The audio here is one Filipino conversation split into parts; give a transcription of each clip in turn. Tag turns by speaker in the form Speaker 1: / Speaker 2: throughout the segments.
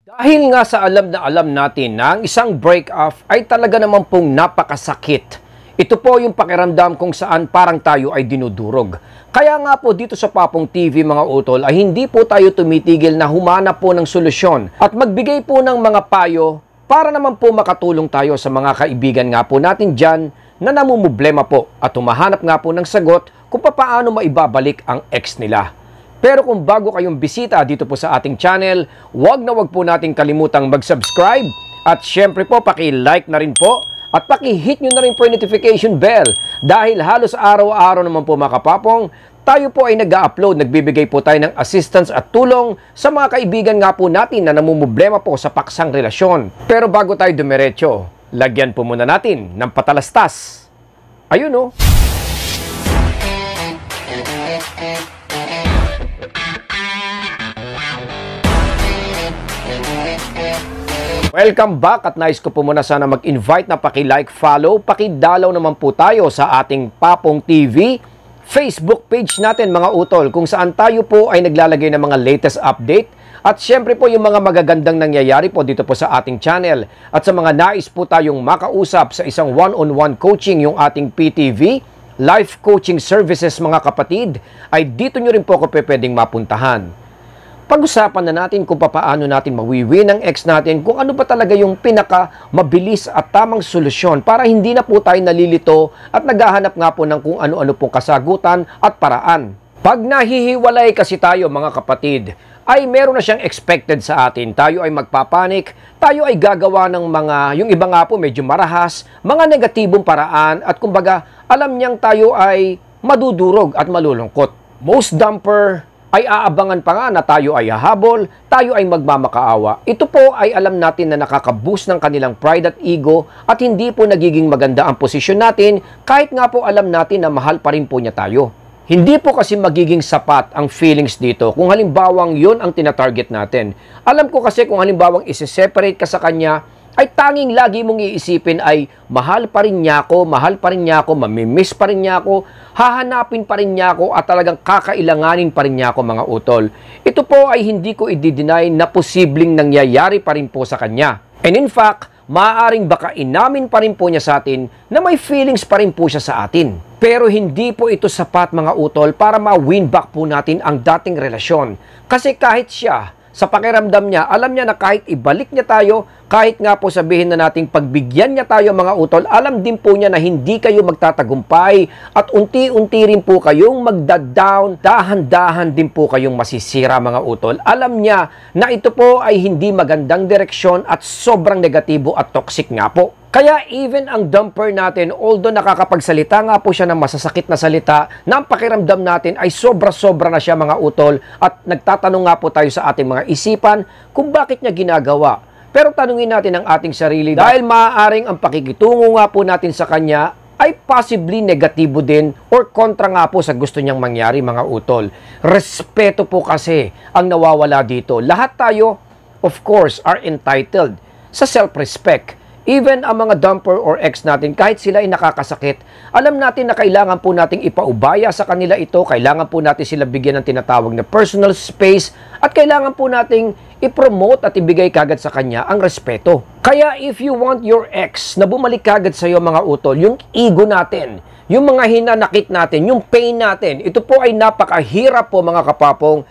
Speaker 1: Dahil nga sa alam na alam natin na ang isang break-off ay talaga naman pong napakasakit. Ito po yung pakiramdam kung saan parang tayo ay dinudurog. Kaya nga po dito sa Papong TV mga utol ay hindi po tayo tumitigil na humanap po ng solusyon at magbigay po ng mga payo para naman po makatulong tayo sa mga kaibigan nga po natin dyan na namumblema po at humahanap nga po ng sagot kung paano maibabalik ang ex nila. Pero kung bago kayong bisita dito po sa ating channel, wag po nating kalimutang mag-subscribe at syempre po paki-like na rin po at paki-hit nyo na rin po yung notification bell dahil halos araw-araw naman po mga kapapong, tayo po ay nag-upload, nagbibigay po tayo ng assistance at tulong sa mga kaibigan nga po natin na namumblema po sa paksang relasyon. Pero bago tayo dumiretso, lagyan po muna natin ng patalastas. Ayun o. Welcome back at nais ko po muna sana mag-invite na paki-like, follow, paki-dalaw naman po tayo sa ating Papong TV Facebook page natin mga utol kung saan tayo po ay naglalagay ng mga latest update at syempre po yung mga magagandang nangyayari po dito po sa ating channel at sa mga nais po tayong makausap sa isang one-on-one coaching yung ating PTV Life Coaching Services mga kapatid ay dito nyo rin po ako pwedeng mapuntahan. Pag-usapan na natin kung paano natin mawiwin ang ex natin, kung ano ba talaga yung pinaka-mabilis at tamang solusyon para hindi na po tayo nalilito at naghahanap nga po ng kung ano-ano pong kasagutan at paraan. Pag nahihiwalay kasi tayo mga kapatid, ay meron na siyang expected sa atin. Tayo ay magpapanik, tayo ay gagawa ng mga, yung iba nga po medyo marahas, mga negatibong paraan at kumbaga alam niyang tayo ay madudurog at malulungkot. Most dumper ay aabangan pa nga na tayo ay hahabol, tayo ay magmamakaawa. Ito po ay alam natin na nakaka-boost ng kanilang pride at ego at hindi po nagiging maganda ang posisyon natin kahit nga po alam natin na mahal pa rin po niya tayo. Hindi po kasi magiging sapat ang feelings dito kung halimbawang yon ang tinatarget natin. Alam ko kasi kung halimbawang isi-separate ka sa kanya, ay tanging lagi mong iisipin ay mahal pa rin niya ako, mamimiss pa rin niya ako, hahanapin pa rin niya ako at talagang kakailanganin pa rin niya ako mga utol. Ito po ay hindi ko i-deny na posibleng nangyayari pa rin po sa kanya. And in fact, maaaring baka inamin pa rin po niya sa atin na may feelings pa rin po siya sa atin. Pero hindi po ito sapat mga utol para ma-win back po natin ang dating relasyon. Kasi kahit siya, sa pakiramdam niya, alam niya na kahit ibalik niya tayo, kahit nga po sabihin na nating pagbigyan niya tayo mga utol, alam din po niya na hindi kayo magtatagumpay at unti-unti rin po kayong magda-down, dahan-dahan din po kayong masisira mga utol. Alam niya na ito po ay hindi magandang direksyon at sobrang negatibo at toxic nga po. Kaya even ang dumper natin, although nakakapagsalita nga po siya ng masasakit na salita, na ang pakiramdam natin ay sobra-sobra na siya mga utol at nagtatanong nga po tayo sa ating mga isipan kung bakit niya ginagawa. Pero tanungin natin ang ating sarili dahil maaaring ang pakikitungo nga po natin sa kanya ay possibly negatibo din or kontra nga po sa gusto niyang mangyari mga utol. Respeto po kasi ang nawawala dito. Lahat tayo, of course, are entitled sa self-respect. Even ang mga dumper or ex natin, kahit sila ay nakakasakit, alam natin na kailangan po nating ipaubaya sa kanila ito, kailangan po natin sila bigyan ng tinatawag na personal space, at kailangan po nating i-promote at ibigay kagad sa kanya ang respeto. Kaya if you want your ex na bumalik kagad sa iyo mga utol, yung ego natin, yung mga hinanakit natin, yung pain natin, ito po ay napakahirap po mga kapapong.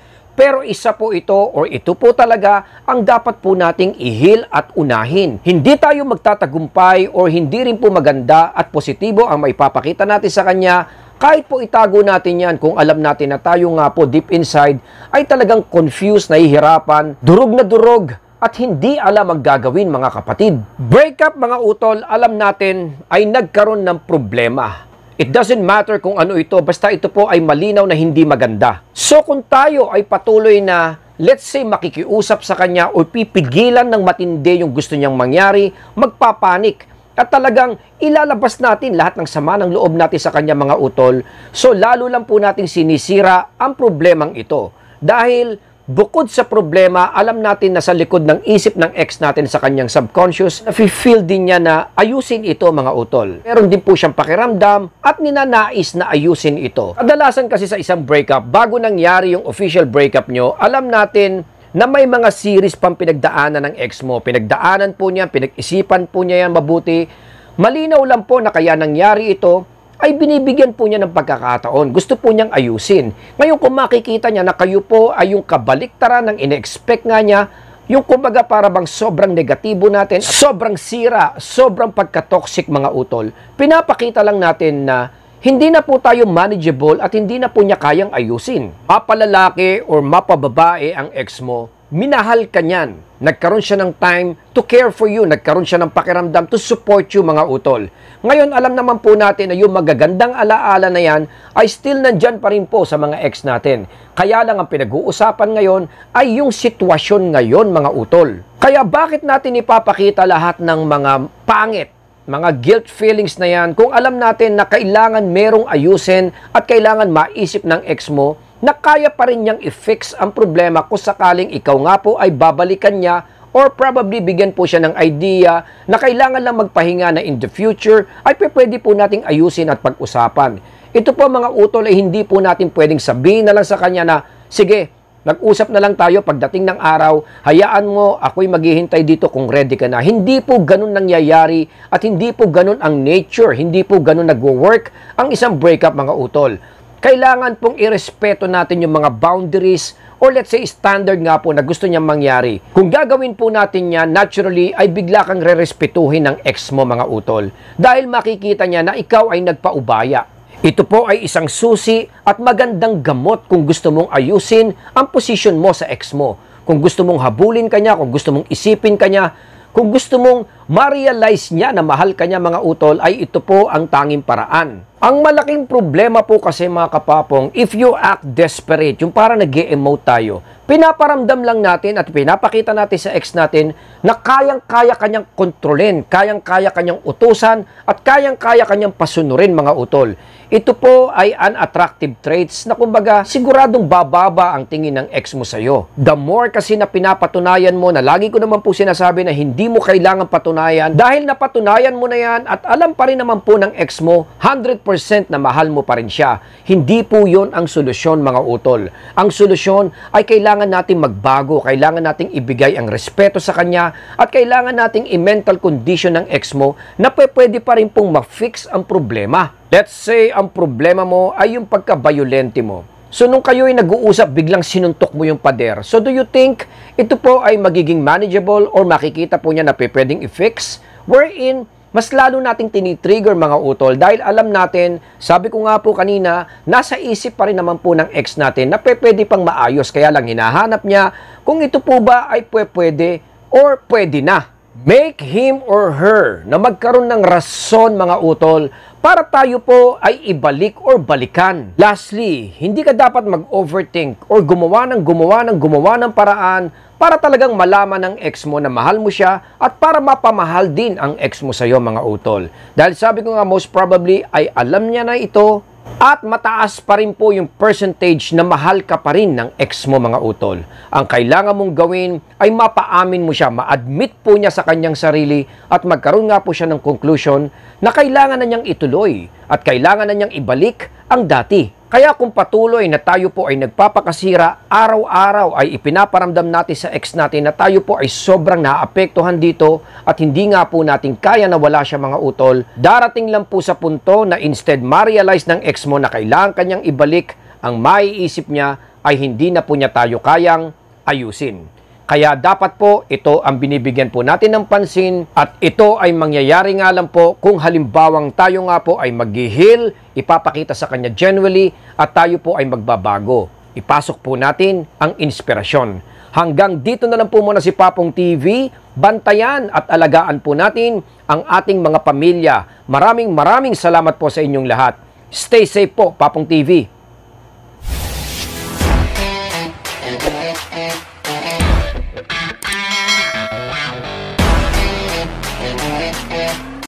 Speaker 1: Pero isa po ito or ito po talaga ang dapat po nating i-heal at unahin. Hindi tayo magtatagumpay or hindi rin po maganda at positibo ang maipapakita natin sa kanya kahit po itago natin yan kung alam natin na tayo nga po deep inside ay talagang confused, nahihirapan, durog na durog at hindi alam ang gagawin mga kapatid. Breakup mga utol, alam natin ay nagkaroon ng problema. It doesn't matter kung ano ito, basta ito po ay malinaw na hindi maganda. So kung tayo ay patuloy na, let's say, makikiusap sa kanya o pipigilan ng matindi yung gusto niyang mangyari, magpapanik. At talagang ilalabas natin lahat ng sama ng loob natin sa kanya mga utol. So lalo lang po natin sinisira ang problemang ito. Dahil bukod sa problema, alam natin na sa likod ng isip ng ex natin sa kanyang subconscious, nafe-feel din niya na ayusin ito mga utol. Meron din po siyang pakiramdam at ninanais na ayusin ito. Kadalasan kasi sa isang breakup, bago nangyari yung official breakup nyo, alam natin na may mga series pang pinagdaanan ng ex mo. Pinagdaanan po niya, pinag-isipan po niya yan mabuti. Malinaw lang po na kaya nangyari ito, ay binibigyan po niya ng pagkakataon. Gusto po niyang ayusin. Ngayon kung makikita niya na kayo po ay yung kabaliktaran ng ine-expect nga niya, yung kumbaga para bang sobrang negatibo natin, sobrang sira, sobrang pagka-toxic mga utol, pinapakita lang natin na hindi na po tayo manageable at hindi na po niya kayang ayusin. Mapalalaki or mapababae ang ex mo, minahal ka niyan. Nagkaroon siya ng time to care for you. Nagkaroon siya ng pakiramdam to support you mga utol. Ngayon, alam naman po natin na yung magagandang alaala na yan ay still nandyan pa rin po sa mga ex natin. Kaya lang ang pinag-uusapan ngayon ay yung sitwasyon ngayon mga utol. Kaya bakit natin ipapakita lahat ng mga pangit, mga guilt feelings na yan kung alam natin na kailangan merong ayusin at kailangan maisip ng ex mo na kaya pa rin niyang i-fix ang problema kung sakaling ikaw nga po ay babalikan niya or probably bigyan po siya ng idea na kailangan lang magpahinga na in the future ay pwede po nating ayusin at pag-usapan. Ito po mga utol ay hindi po natin pwedeng sabihin na lang sa kanya na, sige, nag-usap na lang tayo pagdating ng araw, hayaan mo, ako'y maghihintay dito kung ready ka na. Hindi po ganun nangyayari at hindi po ganun ang nature, hindi po ganun nagwo-work ang isang breakup mga utol. Kailangan pong irespeto natin yung mga boundaries or let's say standard nga po na gusto niyang mangyari. Kung gagawin po natin yan, naturally ay bigla kang rerespetuhin ng ex mo mga utol. Dahil makikita niya na ikaw ay nagpaubaya. Ito po ay isang susi at magandang gamot kung gusto mong ayusin ang posisyon mo sa ex mo. Kung gusto mong habulin ka niya, kung gusto mong isipin ka niya, kung gusto mong ma-realize niya na mahal ka niya mga utol, ay ito po ang tanging paraan. Ang malaking problema po kasi mga kapapong, if you act desperate, yung parang nag-e-emote tayo, pinaparamdam lang natin at pinapakita natin sa ex natin na kayang-kaya kanyang kontrolin, kayang-kaya kanyang utusan, at kayang-kaya kanyang pasunurin mga utol. Ito po ay unattractive traits na kumbaga siguradong bababa ang tingin ng ex mo sa'yo. The more kasi na pinapatunayan mo, na lagi ko naman po sinasabi na hindi mo kailangan patunayan, dahil napatunayan mo na yan at alam pa rin naman po ng ex mo, 100% na mahal mo pa rin siya. Hindi po yon ang solusyon mga utol. Ang solusyon ay kailangan nating magbago, kailangan nating ibigay ang respeto sa kanya at kailangan nating i-mental condition ng ex mo na pwede pa rin pong ma-fix ang problema. Let's say ang problema mo ay yung pagka-violente mo. So nung kayo ay nag-uusap, biglang sinuntok mo yung pader. So do you think ito po ay magiging manageable or makikita po niya na pwedeng i-fix? Wherein mas lalo nating tinitrigger mga utol dahil alam natin, sabi ko nga po kanina, nasa isip pa rin naman po ng ex natin na pwede pang maayos. Kaya lang hinahanap niya kung ito po ba ay pwede or pwede na. Make him or her na magkaroon ng rason mga utol para tayo po ay ibalik or balikan. Lastly, hindi ka dapat mag-overthink or gumawa ng paraan para talagang malaman ng ex mo na mahal mo siya at para mapamahal din ang ex mo sa iyo mga utol. Dahil sabi ko nga most probably ay alam niya na ito at mataas pa rin po yung percentage na mahal ka pa rin ng ex mo mga utol. Ang kailangan mong gawin ay mapaamin mo siya, ma-admit po niya sa kanyang sarili at magkaroon nga po siya ng conclusion na kailangan na niyang ituloy at kailangan na niyang ibalik ang dati. Kaya kung patuloy na tayo po ay nagpapakasira, araw-araw ay ipinaparamdam natin sa ex natin na tayo po ay sobrang naapektuhan dito at hindi nga po natin kaya na wala siya mga utol, darating lang po sa punto na instead ma-realize ng ex mo na kailangan kanyang ibalik, ang maiisip niya ay hindi na po niya tayo kayang ayusin. Kaya dapat po ito ang binibigyan po natin ng pansin at ito ay mangyayari nga lang po kung halimbawang tayo nga po ay mag-heal, ipapakita sa kanya genuinely at tayo po ay magbabago. Ipasok po natin ang inspirasyon. Hanggang dito na lang po muna si Papong TV. Bantayan at alagaan po natin ang ating mga pamilya. Maraming salamat po sa inyong lahat. Stay safe po, Papong TV.